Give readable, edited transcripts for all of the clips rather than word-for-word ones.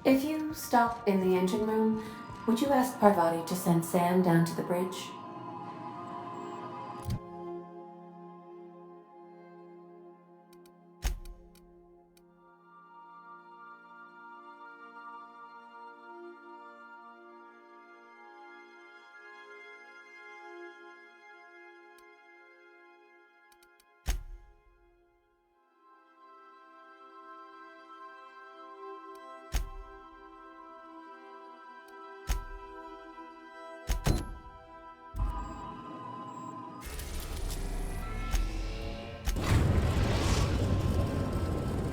If you stop in the engine room, would you ask Parvati to send Sam down to the bridge?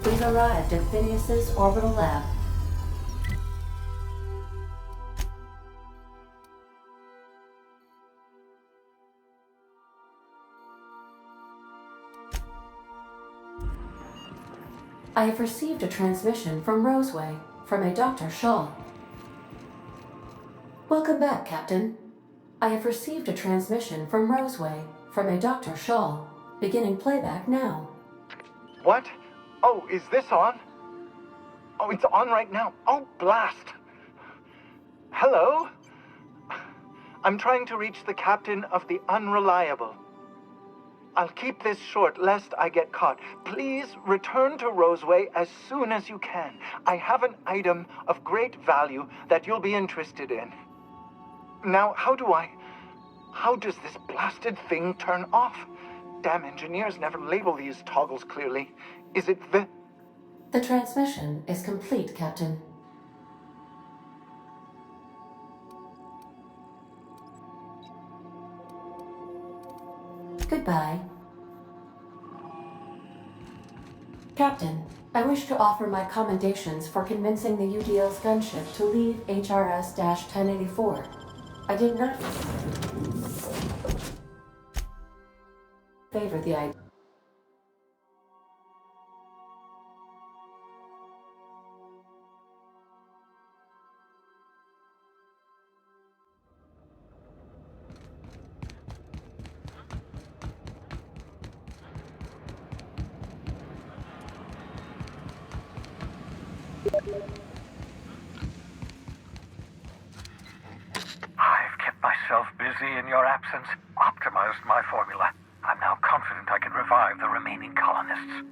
We've arrived at Phineas's orbital lab. I have received a transmission from Roseway, from a Dr. Shaw. Welcome back, Captain. I have received a transmission from Roseway, from a Dr. Shaw. Beginning playback now. What? Oh, is this on? Oh, it's on right now. Oh, blast! Hello? I'm trying to reach the captain of the Unreliable. I'll keep this short, lest I get caught. Please return to Roseway as soon as you can. I have an item of great value that you'll be interested in. Now, how does this blasted thing turn off? Damn engineers never label these toggles clearly. Is it the... The transmission is complete, Captain. Goodbye. Captain, I wish to offer my commendations for convincing the UDL's gunship to leave HRS-1084. I did not favor the idea. I've kept myself busy in your absence, optimized my formula. I'm now confident I can revive the remaining colonists.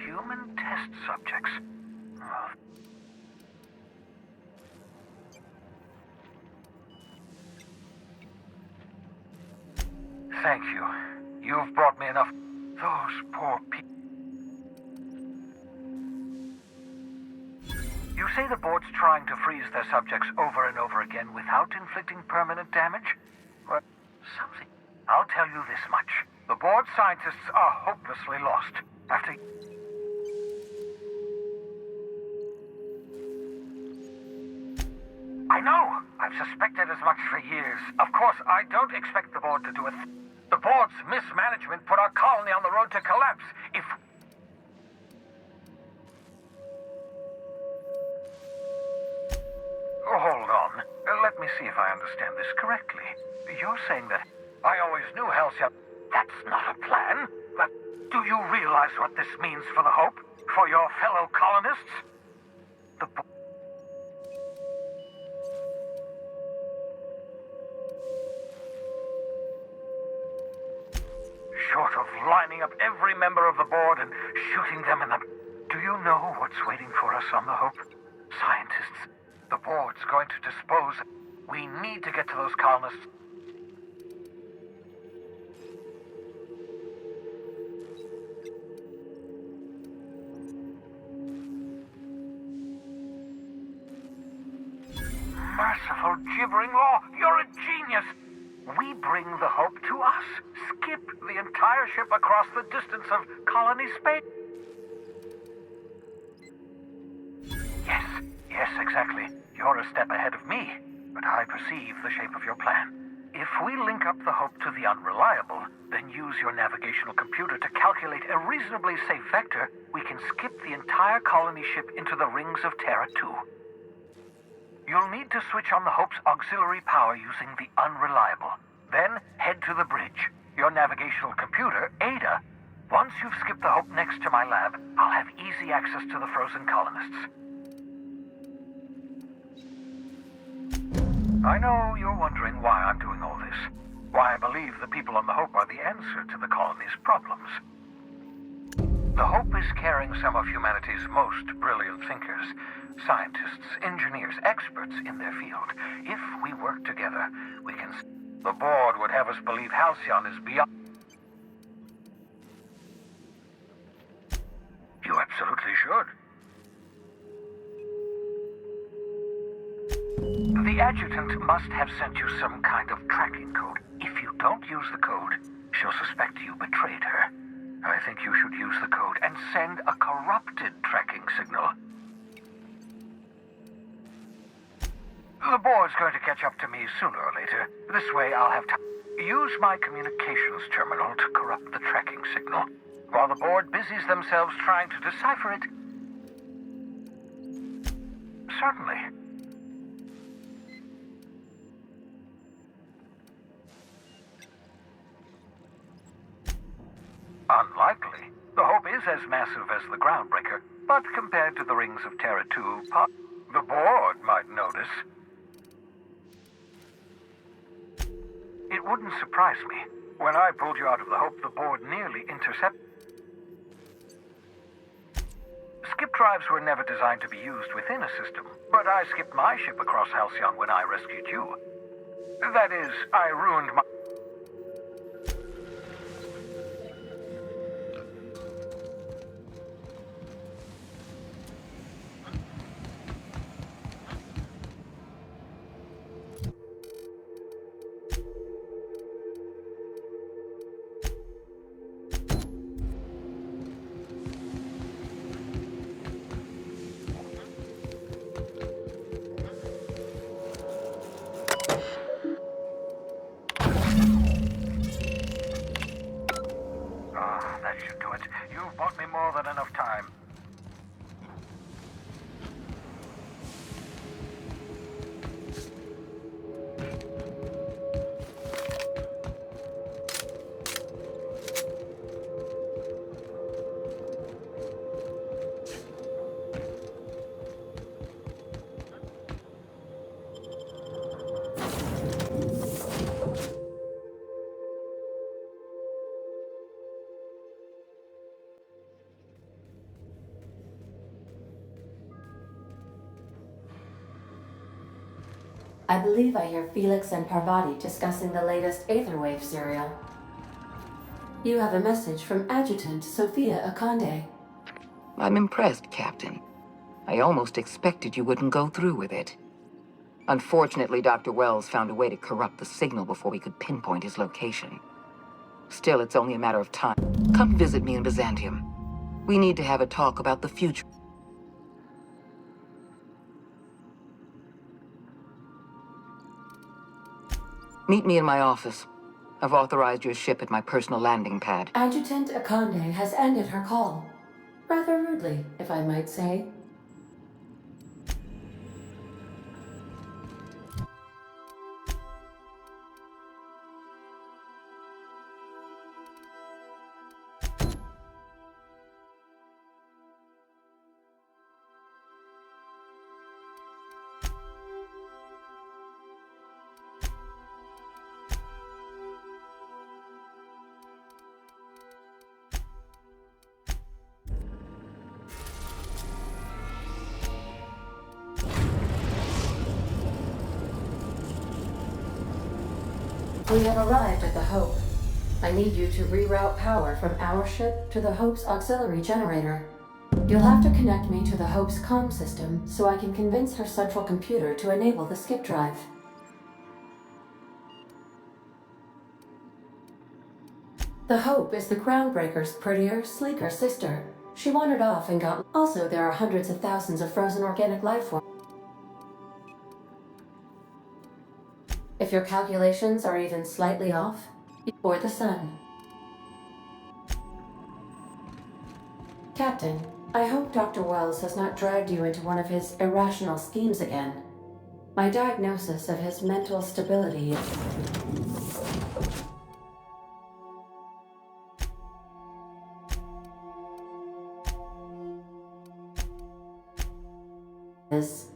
Human test subjects. Oh. Thank you. You've brought me enough. Those poor people. You say the board's trying to freeze their subjects over and over again without inflicting permanent damage? Well, something. I'll tell you this much. The board scientists are hopelessly lost. After... I know! I've suspected as much for years. Of course, I don't expect the board to do a thing. The board's mismanagement put our colony on the road to collapse. If... Oh, hold on. Let me see if I understand this correctly. You're saying that I always knew Halcyon... That's not a plan. But do you realize what this means for the Hope? For your fellow colonists? The... Short of lining up every member of the board and shooting them in the... Do you know what's waiting for us on the Hope? Scientists. The board's going to dispose... We need to get to those colonists. Merciful gibbering law! You're a genius! We bring the Hope to us. Skip the entire ship across the distance of colony space. Yes, exactly. You're a step ahead of me, but I perceive the shape of your plan. If we link up the Hope to the Unreliable, then use your navigational computer to calculate a reasonably safe vector, we can skip the entire colony ship into the rings of Terra 2. You'll need to switch on the Hope's auxiliary power using the Unreliable. Then head to the bridge. Your navigational computer, Ada. Once you've skipped the Hope next to my lab, I'll have easy access to the frozen colonists. I know you're wondering why I'm doing all this. Why I believe the people on the Hope are the answer to the colony's problems. The Hope is carrying some of humanity's most brilliant thinkers, scientists, engineers, experts in their field. If we work together, we can... The board would have us believe Halcyon is beyond... You absolutely should. The adjutant must have sent you some kind of tracking code. If you don't use the code, she'll suspect you betrayed her. I think you should use the code and send a corrupted tracking signal. The board's going to catch up to me sooner or later. This way I'll have time. Use my communications terminal to corrupt the tracking signal, while the board busies themselves trying to decipher it. Certainly. Unlikely. The Hope is as massive as the Groundbreaker, but compared to the rings of Terra 2, the board might notice. It wouldn't surprise me. When I pulled you out of the Hope, the board nearly intercepted. Skip drives were never designed to be used within a system, but I skipped my ship across Halcyon when I rescued you. That is, I ruined my... that should do it. You've bought me more than enough time. I believe I hear Felix and Parvati discussing the latest Aetherwave serial. You have a message from Adjutant Sophia Akande. I'm impressed, Captain. I almost expected you wouldn't go through with it. Unfortunately, Dr. Wells found a way to corrupt the signal before we could pinpoint his location. Still, it's only a matter of time. Come visit me in Byzantium. We need to have a talk about the future. Meet me in my office. I've authorized your ship at my personal landing pad. Adjutant Akande has ended her call. Rather rudely, if I might say. We have arrived at the Hope. I need you to reroute power from our ship to the Hope's auxiliary generator. You'll have to connect me to the Hope's comm system so I can convince her central computer to enable the skip drive. The Hope is the Groundbreaker's prettier, sleeker sister. She wandered off and got... Also, there are hundreds of thousands of frozen organic life forms. If your calculations are even slightly off, or the sun. Captain, I hope Dr. Wells has not dragged you into one of his irrational schemes again. My diagnosis of his mental stability is... is.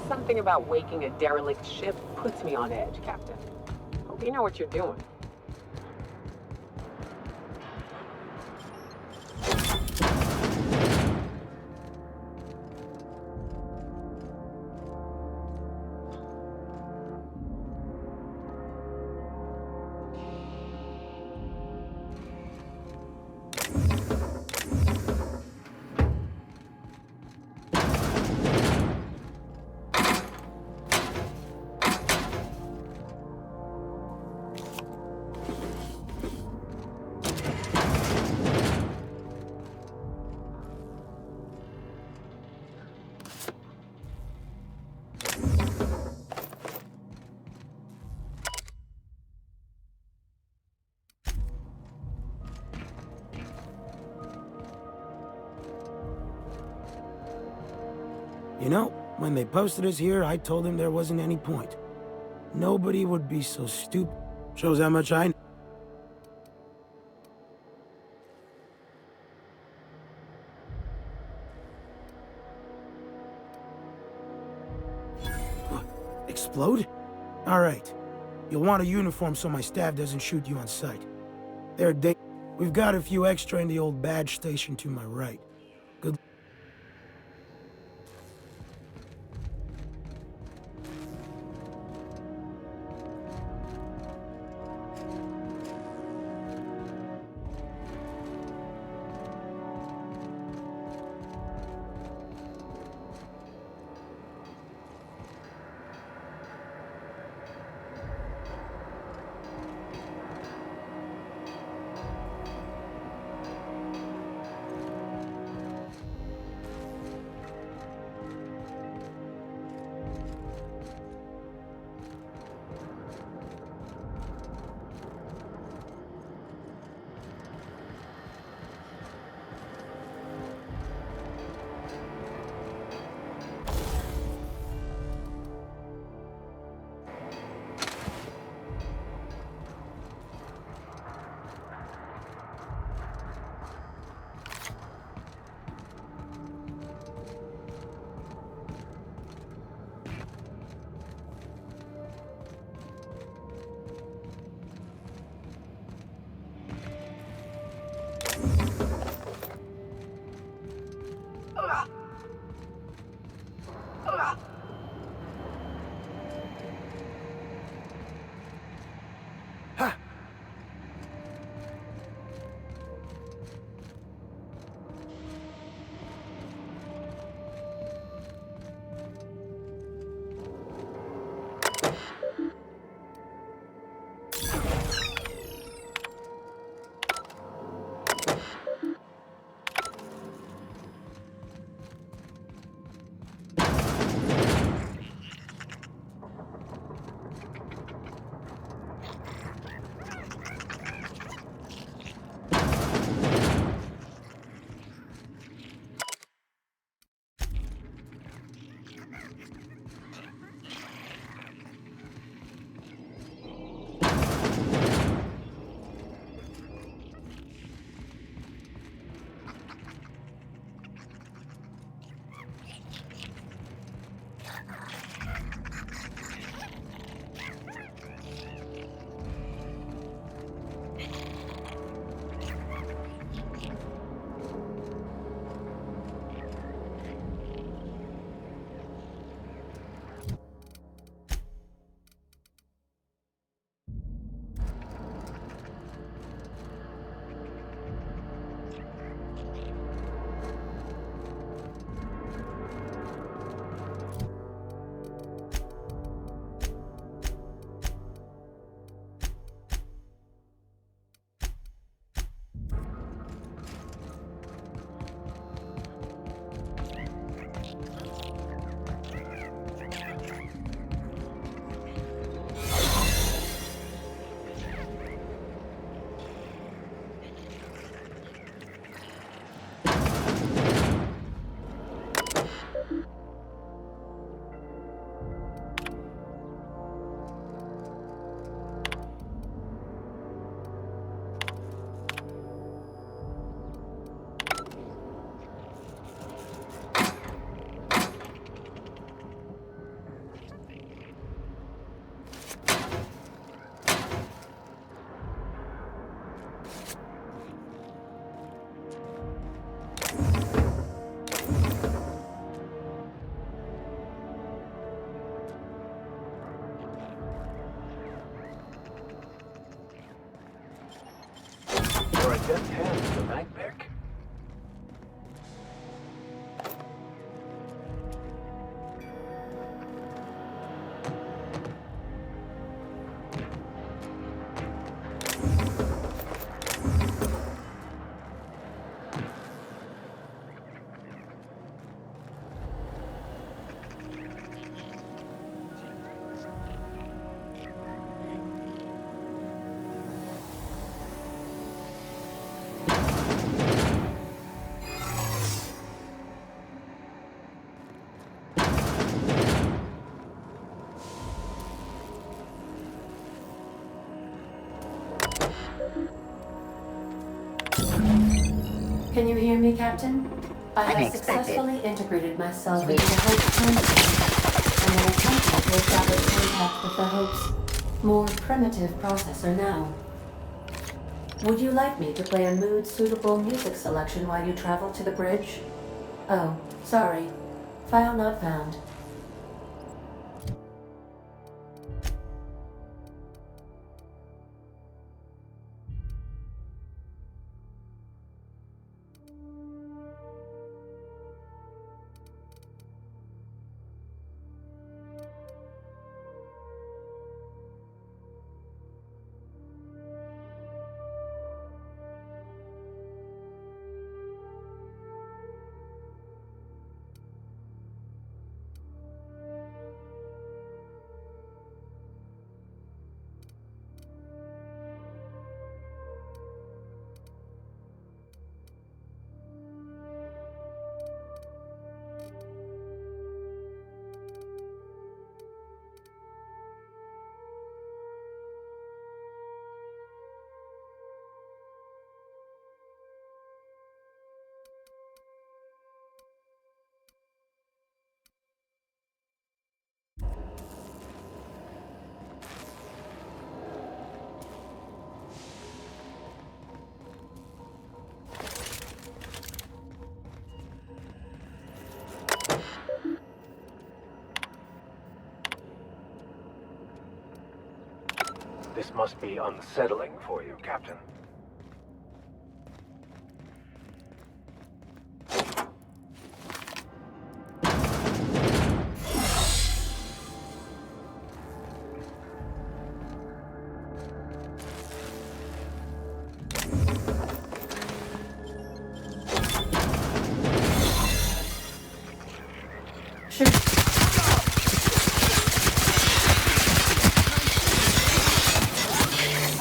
Something about waking a derelict ship puts me on edge, Captain. Hope you know what you're doing. You know, when they posted us here, I told them there wasn't any point. Nobody would be so stupid. Shows how much I know. Explode? Alright. You'll want a uniform so my staff doesn't shoot you on sight. We've got a few extra in the old badge station to my right. Good. just hand the night pick. Can you hear me, Captain? I have Unexpected. successfully integrated myself into the Hope's consciousness and am attempting to establish contact with the Hope's more primitive processor now. Would you like me to play a mood-suitable music selection while you travel to the bridge? Oh, sorry. File not found. This must be unsettling for you, Captain.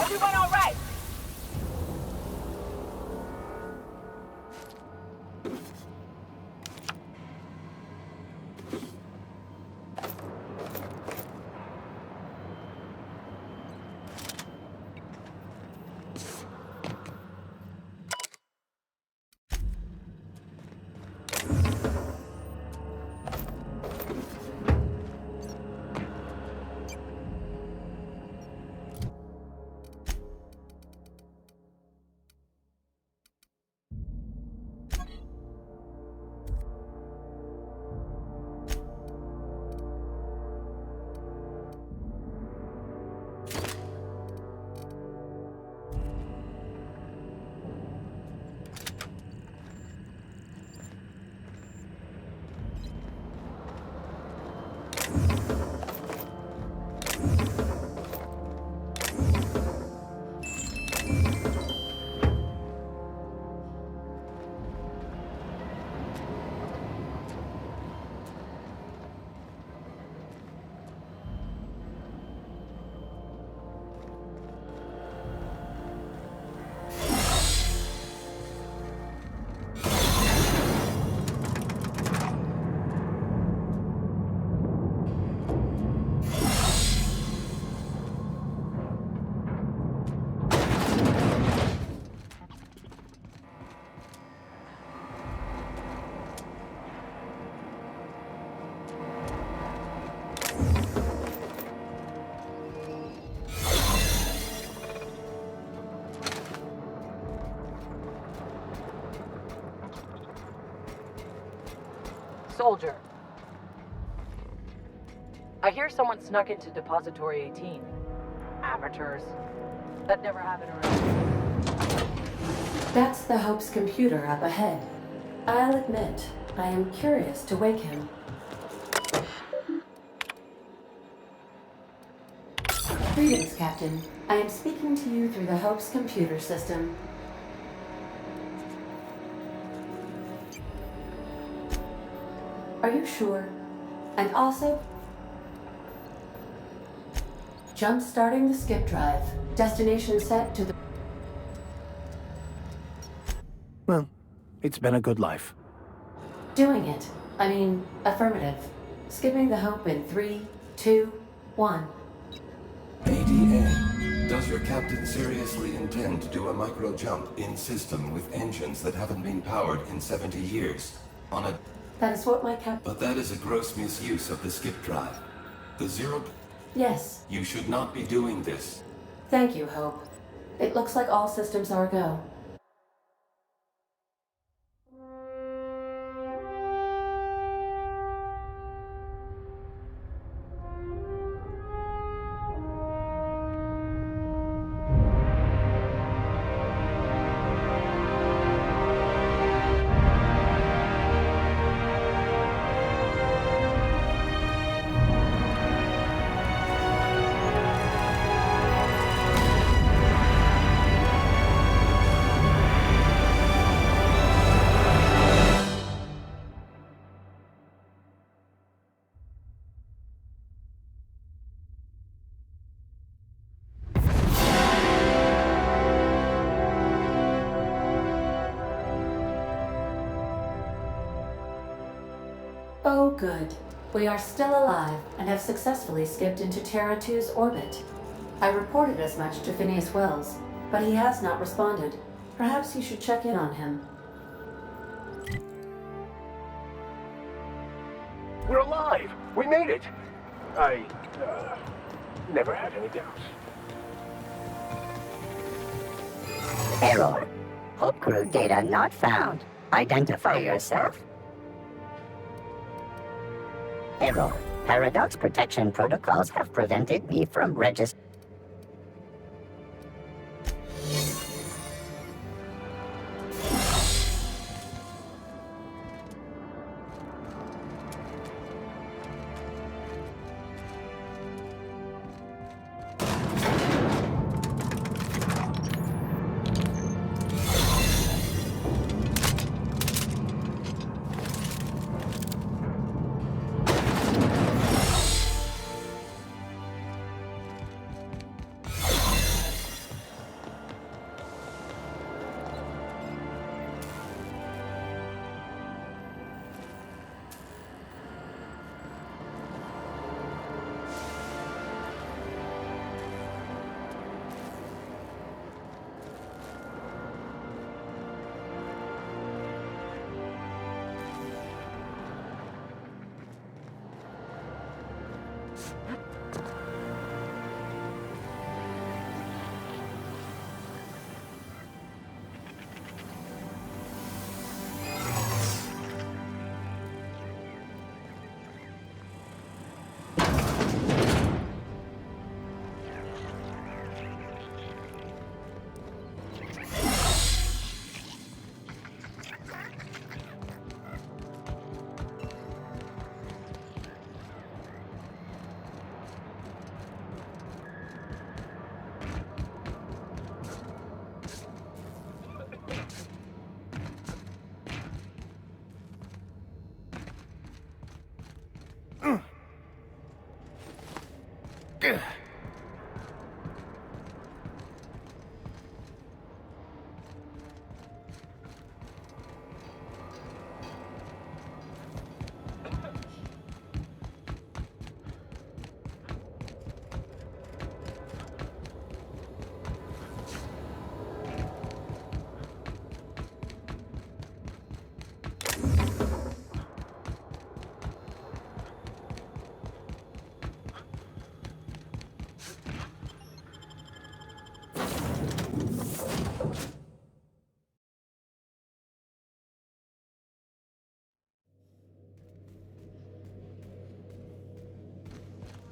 Everyone all right? Soldier. I hear someone snuck into Depository 18. Amateurs. That never happened around here. That's the Hope's computer up ahead. I'll admit, I am curious to wake him. Greetings, Captain. I am speaking to you through the Hope's computer system. Are you sure? And also, jump-starting the skip drive. Destination set to the... Well, it's been a good life. Doing it. I mean, affirmative. Skipping the Hope in 3, 2, 1. ADA, does your captain seriously intend to do a micro jump in system with engines that haven't been powered in 70 years? On a... That is what my But that is a gross misuse of the skip drive. The zero... Yes. You should not be doing this. Thank you, Hope. It looks like all systems are go. Oh, good. We are still alive and have successfully skipped into Terra 2's orbit. I reported as much to Phineas Wells, but he has not responded. Perhaps you should check in on him. We're alive! We made it! I, never had any doubts. Error. Hope crew data not found. Identify yourself. Error. Paradox protection protocols have prevented me from registering.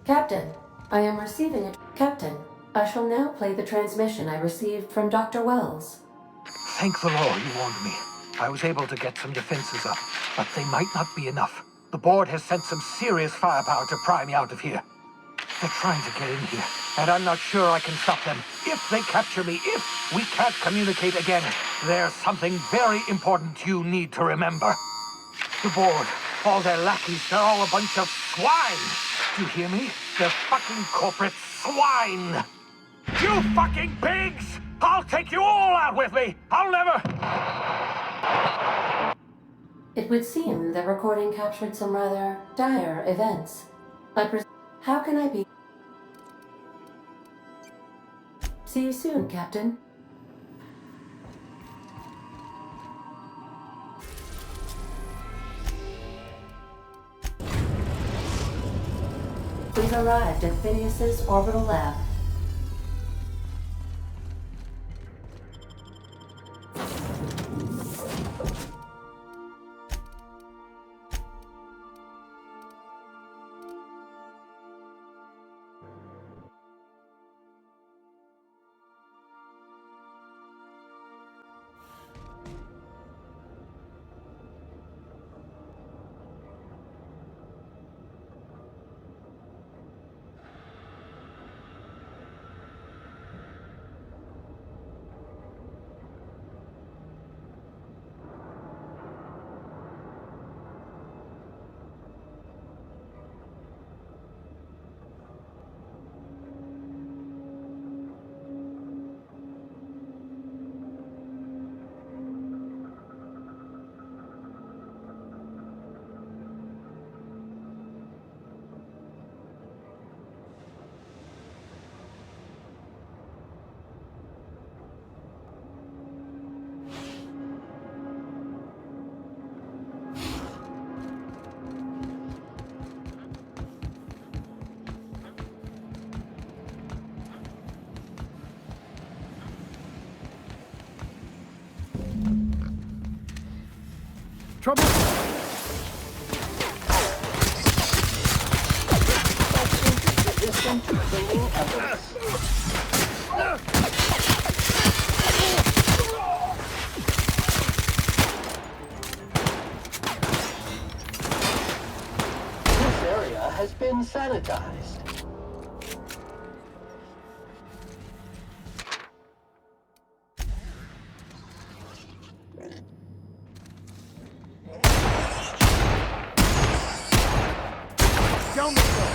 Captain, I am receiving it. Captain, I shall now play the transmission I received from Dr. Wells. Thank the Lord you warned me. I was able to get some defenses up, but they might not be enough. The board has sent some serious firepower to pry me out of here. They're trying to get in here, and I'm not sure I can stop them. If they capture me, if we can't communicate again, there's something very important you need to remember. The board, all their lackeys, they're all a bunch of swine. Do you hear me? They're fucking corporate swine. You fucking pigs! I'll take you all out with me! I'll never... It would seem the recording captured some rather dire events. How can I be? See you soon, Captain. We've arrived at Phineas's orbital lab. Trouble! This area has been sanitized. Down the hill!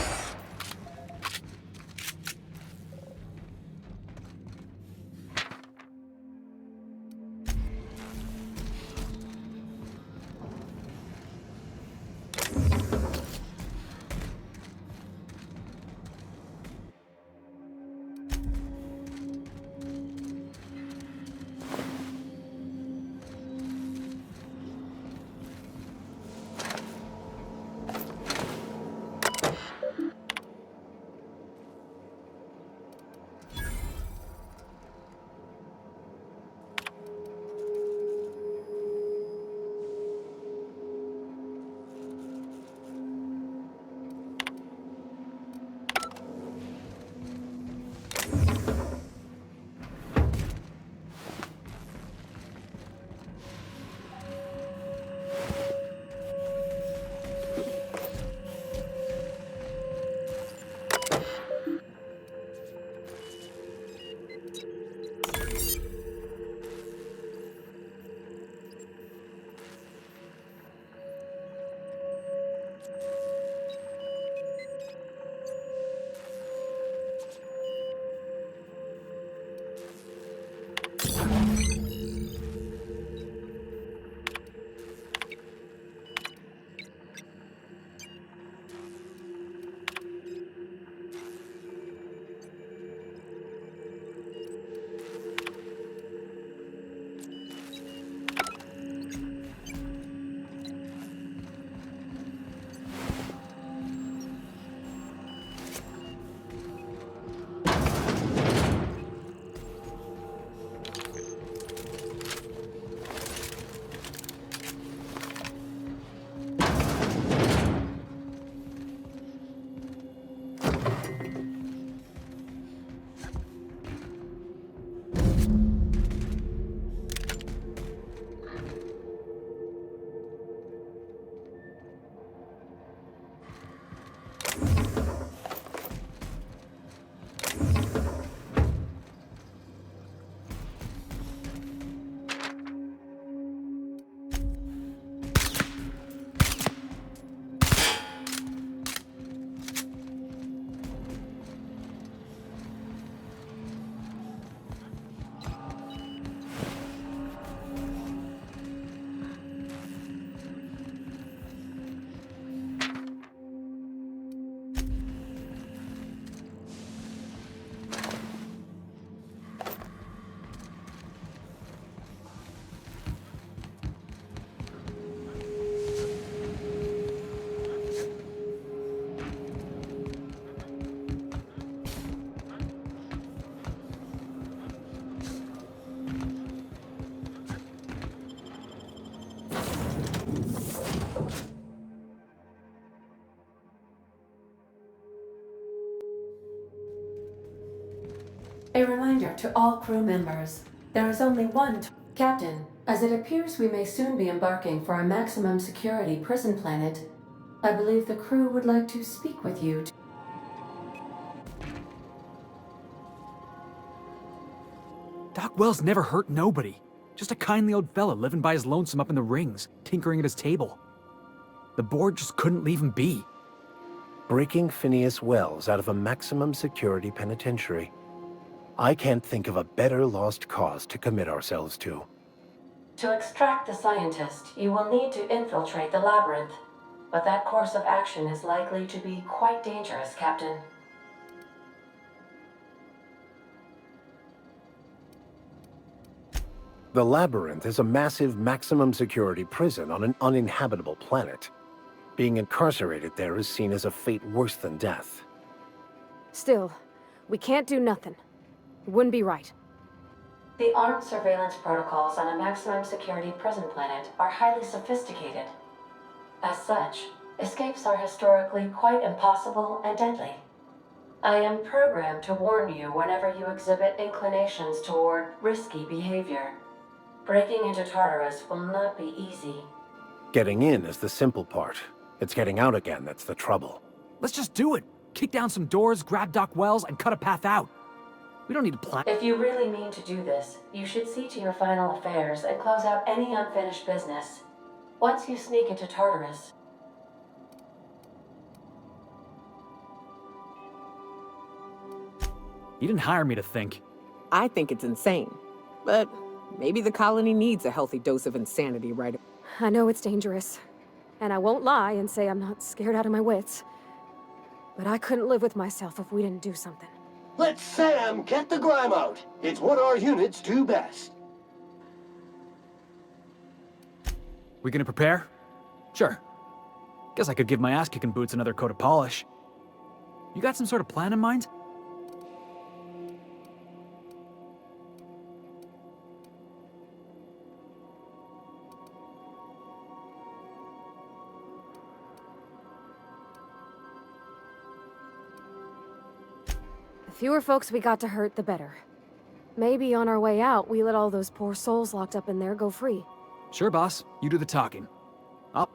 reminder to all crew members. There is only one Captain, as it appears we may soon be embarking for a maximum security prison planet, I believe the crew would like to speak with you. Doc Wells never hurt nobody. Just a kindly old fella living by his lonesome up in the rings, tinkering at his table. The board just couldn't leave him be. Breaking Phineas Wells out of a maximum security penitentiary. I can't think of a better lost cause to commit ourselves to. To extract the scientist, you will need to infiltrate the labyrinth. But that course of action is likely to be quite dangerous, Captain. The Labyrinth is a massive maximum security prison on an uninhabitable planet. Being incarcerated there is seen as a fate worse than death. Still, we can't do nothing. It wouldn't be right. The armed surveillance protocols on a maximum security prison planet are highly sophisticated. As such, escapes are historically quite impossible and deadly. I am programmed to warn you whenever you exhibit inclinations toward risky behavior. Breaking into Tartarus will not be easy. Getting in is the simple part. It's getting out again that's the trouble. Let's just do it. Kick down some doors, grab Doc Wells, and cut a path out. We don't need to plan. If you really mean to do this, you should see to your final affairs and close out any unfinished business. Once you sneak into Tartarus, You didn't hire me to think. I think it's insane. But maybe the colony needs a healthy dose of insanity, right? I know it's dangerous. And I won't lie and say I'm not scared out of my wits. But I couldn't live with myself if we didn't do something. Let Sam get the grime out. It's what our units do best. We gonna prepare? Sure. Guess I could give my ass-kicking boots another coat of polish. You got some sort of plan in mind? The fewer folks we got to hurt, the better. Maybe on our way out, we let all those poor souls locked up in there go free. Sure, boss. You do the talking. Up.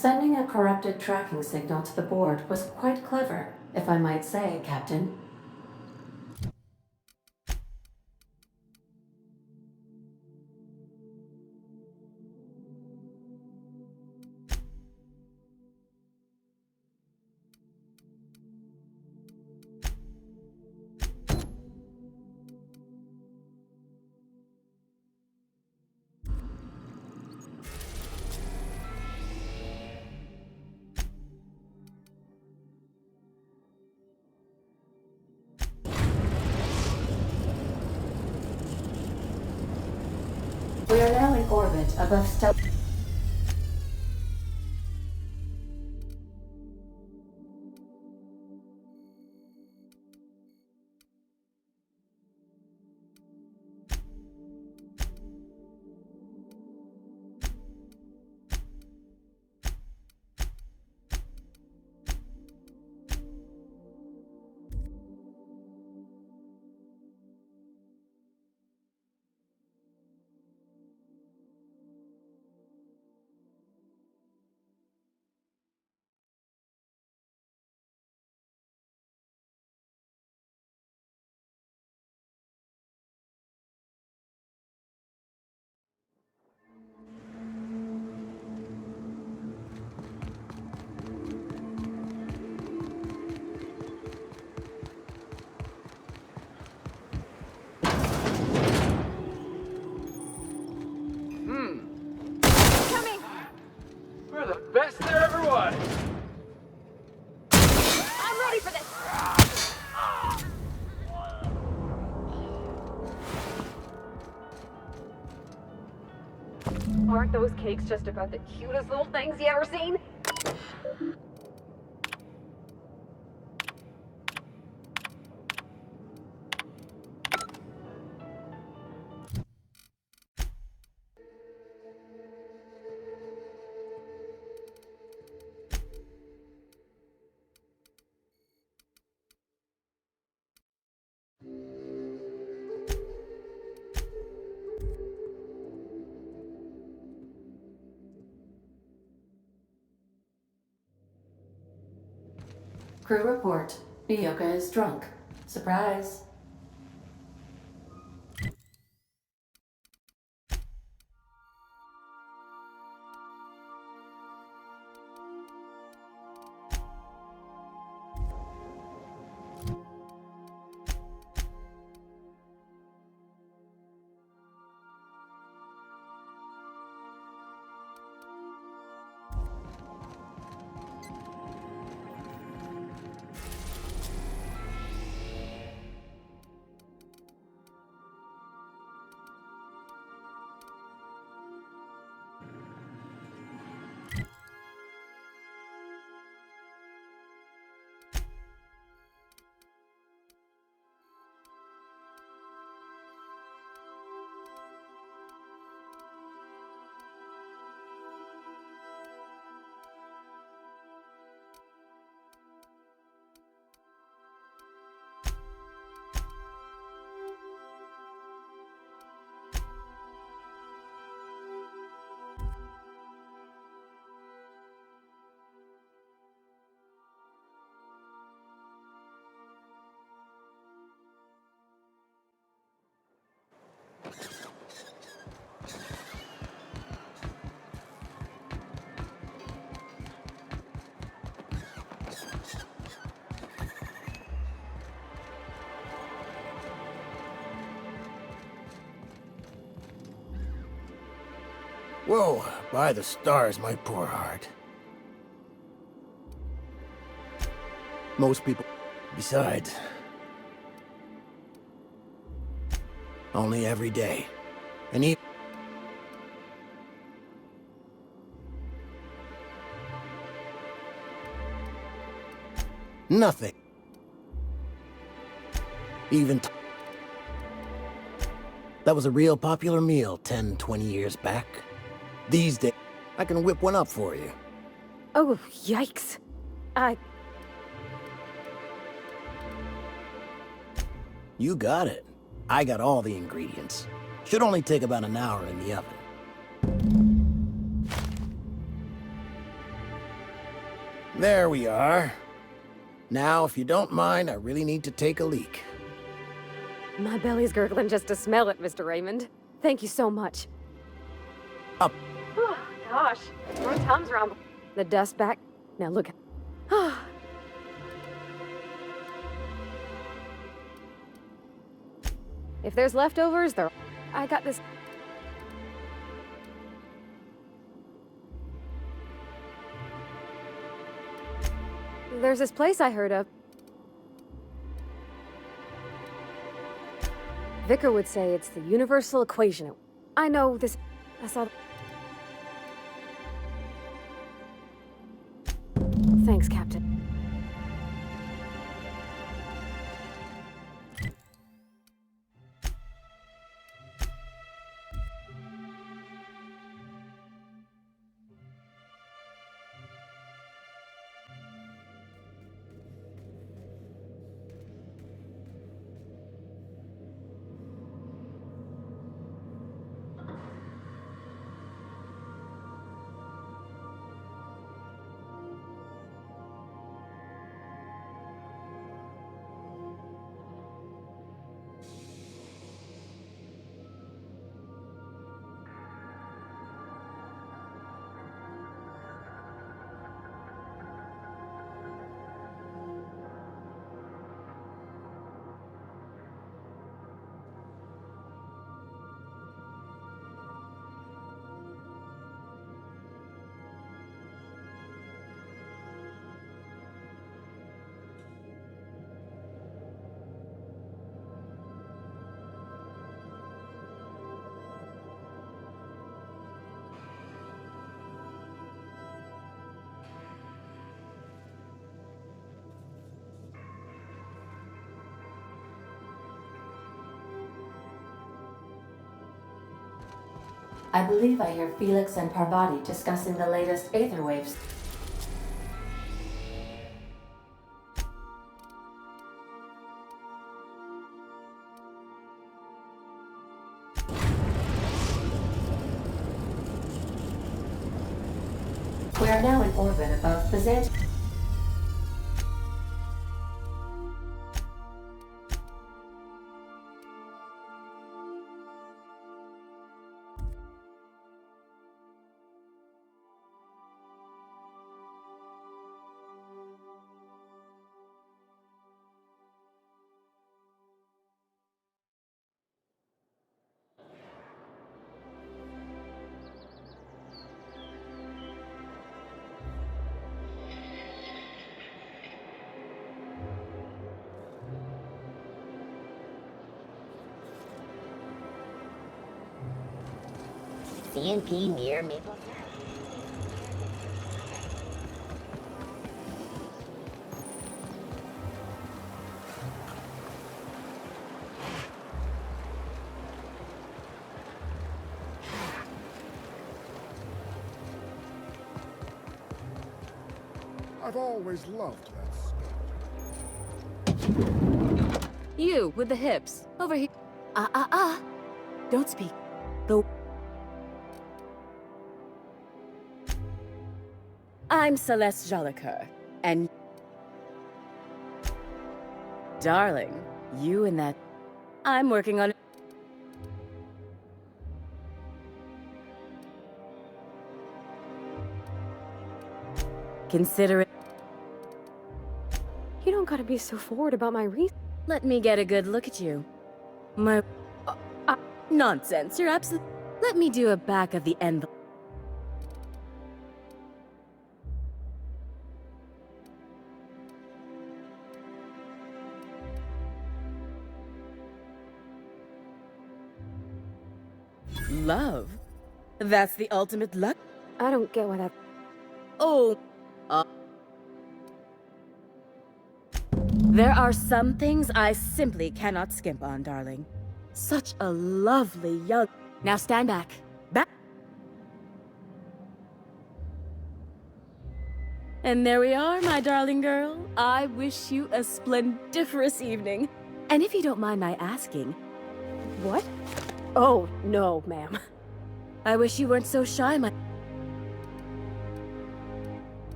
Sending a corrupted tracking signal to the board was quite clever, if I might say, Captain. We are now in orbit above stealth. We're the best there ever was. I'm ready for this! Aren't those cakes just about the cutest little things you ever seen? Crew report. Bioka is drunk. Surprise. Whoa, by the stars, my poor heart. Most people... Besides... Only every day. And even... Nothing. Even... That was a real popular meal 10, 20 years back. These days, I can whip one up for you. Oh, yikes. You got it. I got all the ingredients. Should only take about an hour in the oven. There we are. Now, if you don't mind, I really need to take a leak. My belly's gurgling just to smell it, Mr. Raymond. Thank you so much. Up. Oh, gosh. My Tom's around. The dust back. Now look. If there's leftovers, I got this. There's this place I heard of. Vicar would say it's the universal equation. I know this. I saw. Thanks, Captain. I believe I hear Felix and Parvati discussing the latest Aether Waves. We are now in orbit above Byzantium. CNP near Maple. I've always loved that. You, with the hips. Over here. Don't speak. I'm Celeste Jolicoeur, and... Darling, you and that... I'm working on... Consider it... You don't gotta be so forward about my reason. Let me get a good look at you. My... nonsense, you're absolute... Let me do a back of the envelope. Love? That's the ultimate luck? I don't get what that... Oh. There are some things I simply cannot skimp on, darling. Such a lovely young... Now stand back. Back. And there we are, my darling girl. I wish you a splendiferous evening. And if you don't mind my asking... What? Oh, no, ma'am. I wish you weren't so shy, my...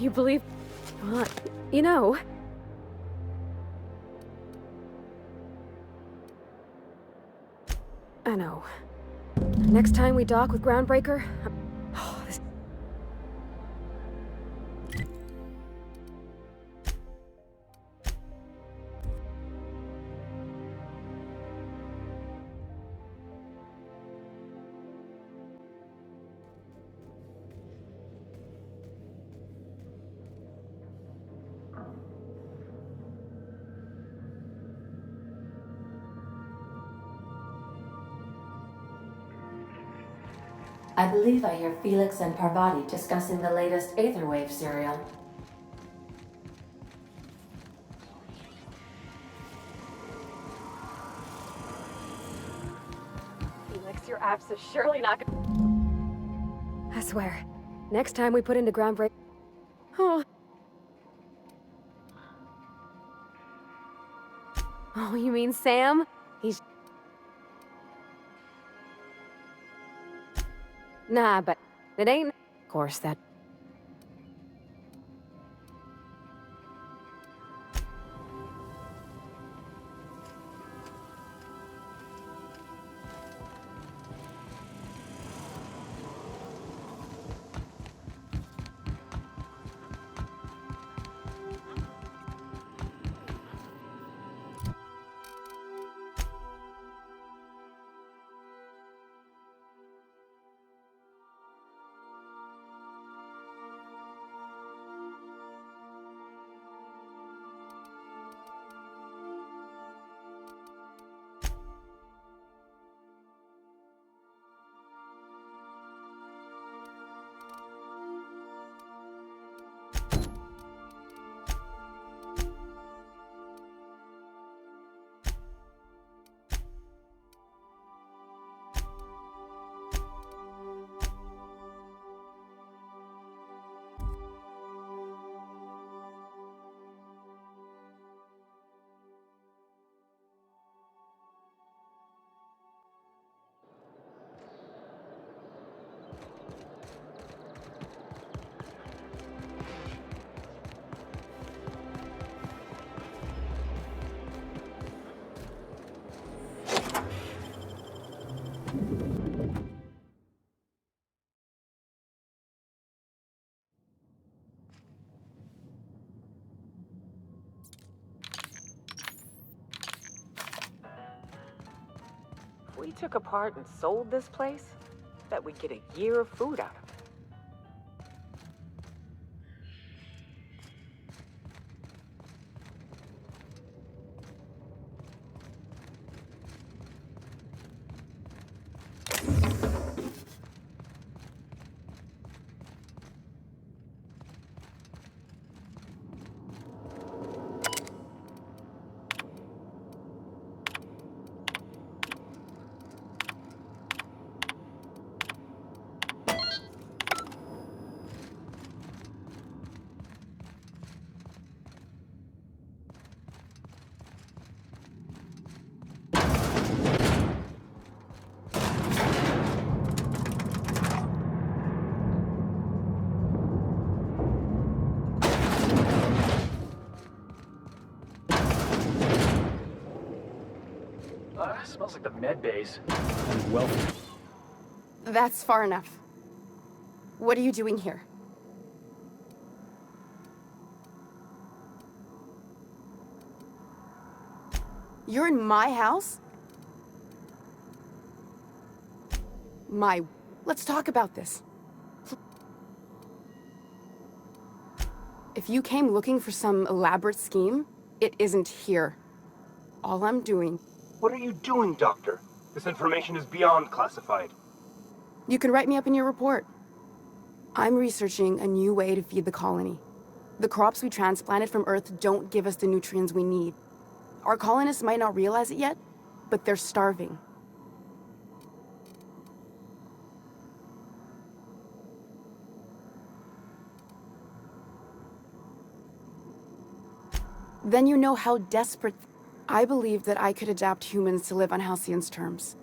you believe... Well, you know... I know. Next time we dock with Groundbreaker... Oh, this... I believe I hear Felix and Parvati discussing the latest Aetherwave serial. Felix, your apps is surely not gonna... I swear, next time we put into Groundbreaker... Oh. Oh, you mean Sam? He's... Nah, but it ain't... Of course, that... If we took apart and sold this place, bet we'd get a year of food out of it. Smells like the med base. Well, That's far enough. What are you doing here? You're in my house? Let's talk about this. If you came looking for some elaborate scheme, it isn't here. All I'm doing... What are you doing, Doctor? This information is beyond classified. You can write me up in your report. I'm researching a new way to feed the colony. The crops we transplanted from Earth don't give us the nutrients we need. Our colonists might not realize it yet, but they're starving. Then you know how desperate... I believe that I could adapt humans to live on Halcyon's terms.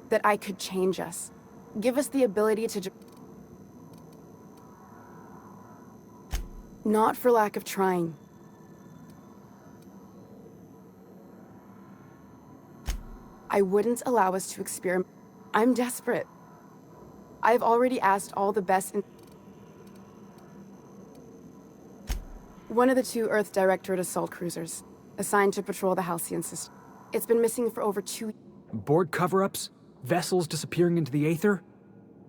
That I could change us. Give us the ability to... Not for lack of trying. I wouldn't allow us to experiment. I'm desperate. I've already asked all the best One of the 2 Earth Directorate assault cruisers, assigned to patrol the Halcyon system. It's been missing for over 2 years. Board cover-ups? Vessels disappearing into the aether?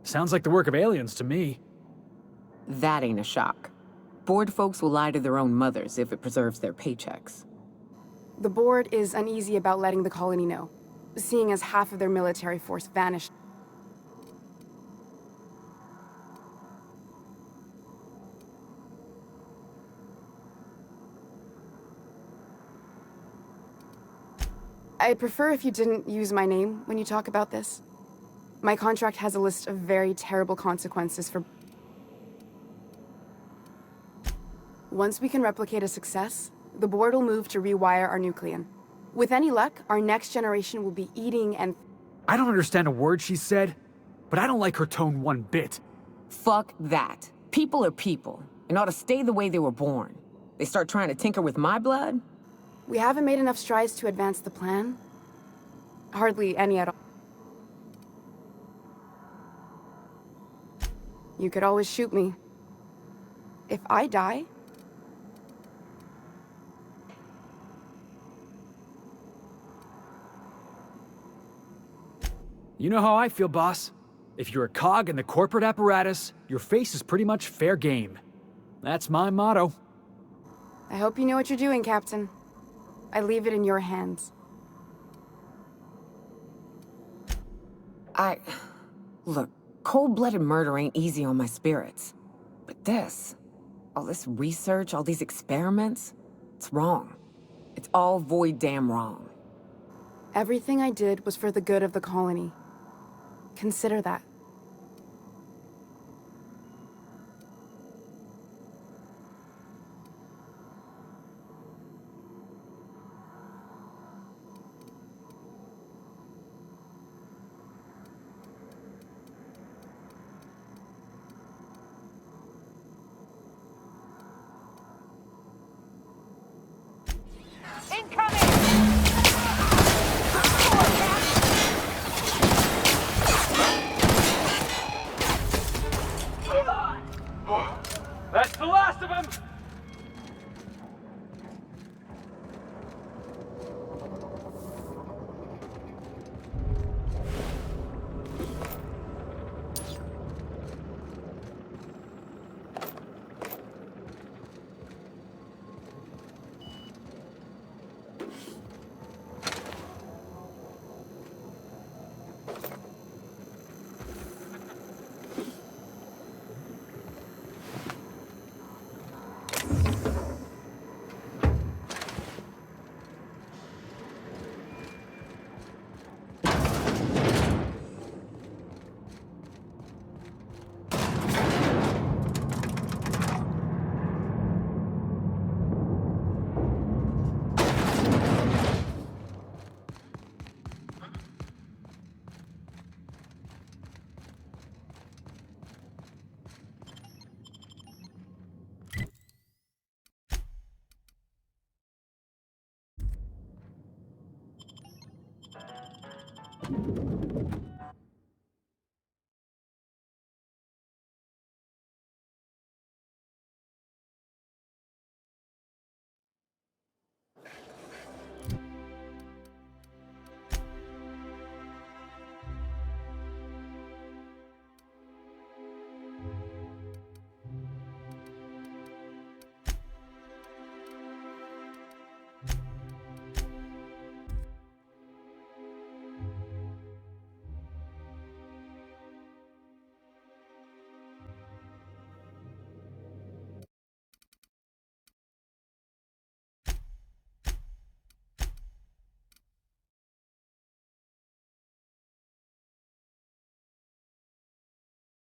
Sounds like the work of aliens to me. That ain't a shock. Board folks will lie to their own mothers if it preserves their paychecks. The board is uneasy about letting the colony know, seeing as half of their military force vanished. I'd prefer if you didn't use my name when you talk about this. My contract has a list of very terrible consequences for... Once we can replicate a success, the board will move to rewire our nucleon. With any luck, our next generation will be eating and... I don't understand a word she said, but I don't like her tone one bit. Fuck that. People are people, and ought to stay the way they were born. They start trying to tinker with my blood? We haven't made enough strides to advance the plan. Hardly any at all. You could always shoot me. If I die... You know how I feel, boss. If you're a cog in the corporate apparatus, your face is pretty much fair game. That's my motto. I hope you know what you're doing, Captain. I leave it in your hands. Look, cold-blooded murder ain't easy on my spirits. But this... all this research, all these experiments... it's wrong. It's all void damn wrong. Everything I did was for the good of the colony. Consider that. That's the last of them!